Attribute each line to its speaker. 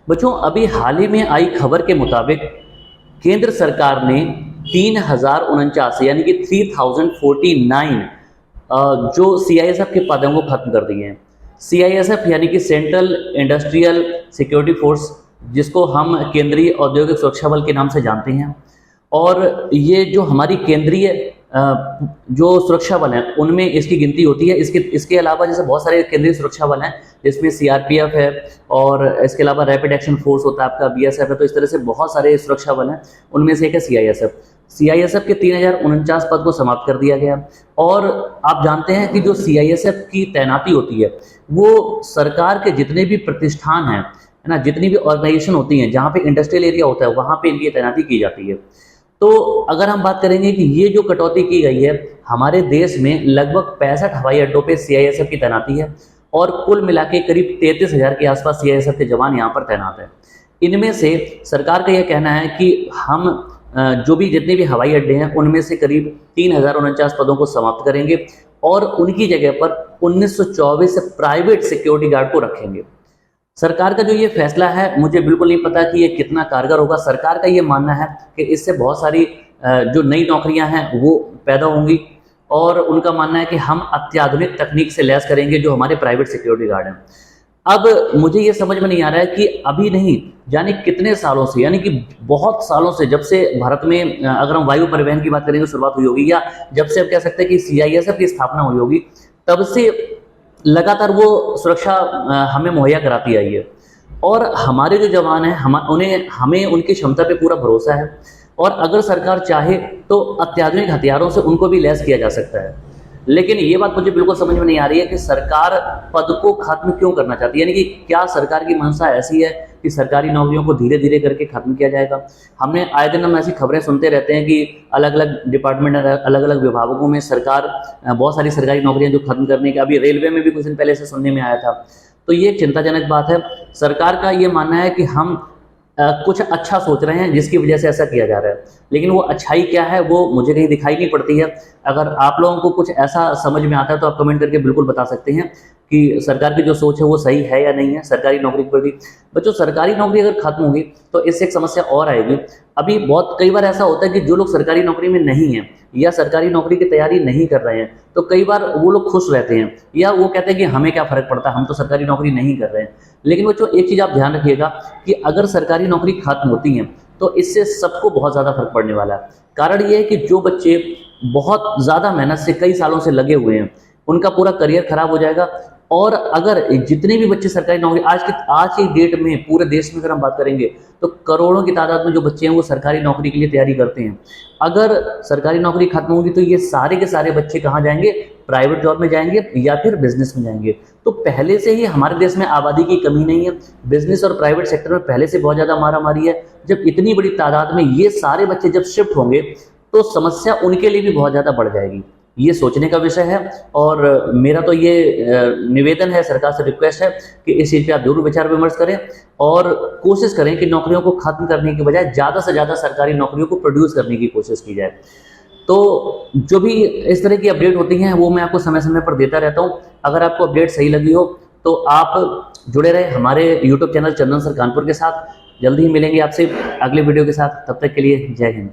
Speaker 1: बच्चों, अभी हाल ही में आई खबर के मुताबिक केंद्र सरकार ने 3049 यानी कि 3049 जो सीआईएसएफ के पदों को खत्म कर दिए हैं। सीआईएसएफ यानी कि सेंट्रल इंडस्ट्रियल सिक्योरिटी फोर्स, जिसको हम केंद्रीय औद्योगिक सुरक्षा बल के नाम से जानते हैं। और ये जो हमारी केंद्रीय जो सुरक्षा बल हैं उनमें इसकी गिनती होती है। इसके अलावा जैसे बहुत सारे केंद्रीय सुरक्षा बल हैं, जिसमें सीआरपीएफ है और इसके अलावा रैपिड एक्शन फोर्स होता है आपका, बीएसएफ है। तो इस तरह से बहुत सारे सुरक्षा बल हैं, उनमें से एक है सीआईएसएफ। सीआईएसएफ के 3049 पद को समाप्त कर दिया गया। और आप जानते हैं कि जो सीआईएसएफ की तैनाती होती है वो सरकार के जितने भी प्रतिष्ठान हैं, है ना, जितनी भी ऑर्गेनाइजेशन होती हैं जहाँ पे इंडस्ट्रियल एरिया होता है वहाँ पे इनकी तैनाती की जाती है। तो अगर हम बात करेंगे कि ये जो कटौती की गई है, हमारे देश में लगभग 65 हवाई अड्डों पे सीआईएसएफ की तैनाती है और कुल मिला के करीब 33,000 के आसपास सीआईएसएफ के जवान यहाँ पर तैनात हैं। इनमें से सरकार का यह कहना है कि हम जो भी जितने भी हवाई अड्डे हैं उनमें से करीब 3049 पदों को समाप्त करेंगे और उनकी जगह पर 1924 प्राइवेट सिक्योरिटी गार्ड को रखेंगे। सरकार का जो ये फैसला है, मुझे बिल्कुल नहीं पता कि ये कितना कारगर होगा। सरकार का ये मानना है कि इससे बहुत सारी जो नई नौकरियां हैं वो पैदा होंगी और उनका मानना है कि हम अत्याधुनिक तकनीक से लैस करेंगे जो हमारे प्राइवेट सिक्योरिटी गार्ड हैं। अब मुझे ये समझ में नहीं आ रहा है कि अभी नहीं जाने कितने सालों से, यानी कि बहुत सालों से, जब से भारत में अगर हम वायु परिवहन की बात करेंगे शुरुआत हुई होगी, या जब से आप कह सकते हैं कि सीआईएसएफ की स्थापना हुई होगी, तब से लगातार वो सुरक्षा हमें मुहैया कराती आई है। और हमारे जो जवान हैं हमें उनकी क्षमता पे पूरा भरोसा है और अगर सरकार चाहे तो अत्याधुनिक हथियारों से उनको भी लैस किया जा सकता है। लेकिन ये बात मुझे बिल्कुल समझ में नहीं आ रही है कि सरकार पद को खत्म क्यों करना चाहती है। यानी कि क्या सरकार की मंशा ऐसी है कि सरकारी नौकरियों को धीरे धीरे करके खत्म किया जाएगा। हमने आए दिन हम ऐसी खबरें सुनते रहते हैं कि अलग अलग डिपार्टमेंट, अलग अलग विभागों में सरकार बहुत सारी सरकारी नौकरियां जो खत्म करने की, अभी रेलवे में भी कुछ दिन पहले से सुनने में आया था। तो ये एक चिंताजनक बात है। सरकार का ये मानना है कि हम कुछ अच्छा सोच रहे हैं जिसकी वजह से ऐसा किया जा रहा है, लेकिन वो अच्छाई क्या है वो मुझे कहीं दिखाई नहीं पड़ती है। अगर आप लोगों को कुछ ऐसा समझ में आता है तो आप कमेंट करके बिल्कुल बता सकते हैं कि सरकार की जो सोच है वो सही है या नहीं है सरकारी नौकरी के प्रति। बच्चों, सरकारी नौकरी अगर खत्म होगी तो इससे एक समस्या और आएगी। अभी बहुत कई बार ऐसा होता है कि जो लोग सरकारी नौकरी में नहीं है या सरकारी नौकरी की तैयारी नहीं कर रहे हैं, तो कई बार वो लोग खुश रहते हैं या वो कहते हैं कि हमें क्या फर्क पड़ता है, हम तो सरकारी नौकरी नहीं कर रहे हैं। लेकिन बच्चों, एक चीज आप ध्यान रखिएगा कि अगर सरकारी नौकरी खत्म होती है तो इससे सबको बहुत ज्यादा फर्क पड़ने वाला है। कारण ये है कि जो बच्चे बहुत ज्यादा मेहनत से कई सालों से लगे हुए हैं उनका पूरा करियर खराब हो जाएगा। और अगर जितने भी बच्चे सरकारी नौकरी आज की डेट में पूरे देश में अगर हम बात करेंगे तो करोड़ों की तादाद में जो बच्चे हैं वो सरकारी नौकरी के लिए तैयारी करते हैं। अगर सरकारी नौकरी खत्म होगी तो ये सारे के सारे बच्चे कहाँ जाएंगे? प्राइवेट जॉब में जाएंगे या फिर बिजनेस में जाएंगे। तो पहले से ही हमारे देश में आबादी की कमी नहीं है, बिजनेस और प्राइवेट सेक्टर में पहले से बहुत ज्यादा मारामारी है। जब इतनी बड़ी तादाद में ये सारे बच्चे जब शिफ्ट होंगे तो समस्या उनके लिए भी बहुत ज्यादा बढ़ जाएगी। ये सोचने का विषय है और मेरा तो ये निवेदन है, सरकार से रिक्वेस्ट है कि इस चीज पे आप जरूर विचार विमर्श करें और कोशिश करें कि नौकरियों को खत्म करने की बजाय ज्यादा से ज्यादा सरकारी नौकरियों को प्रोड्यूस करने की कोशिश की जाए। तो जो भी इस तरह की अपडेट होती हैं वो मैं आपको समय समय पर देता रहता हूँ। अगर आपको अपडेट सही लगी हो तो आप जुड़े रहे हमारे यूट्यूब चैनल चंदन सर कानपुर के साथ। जल्दी ही मिलेंगे आपसे अगले वीडियो के साथ, तब तक के लिए जय हिंद।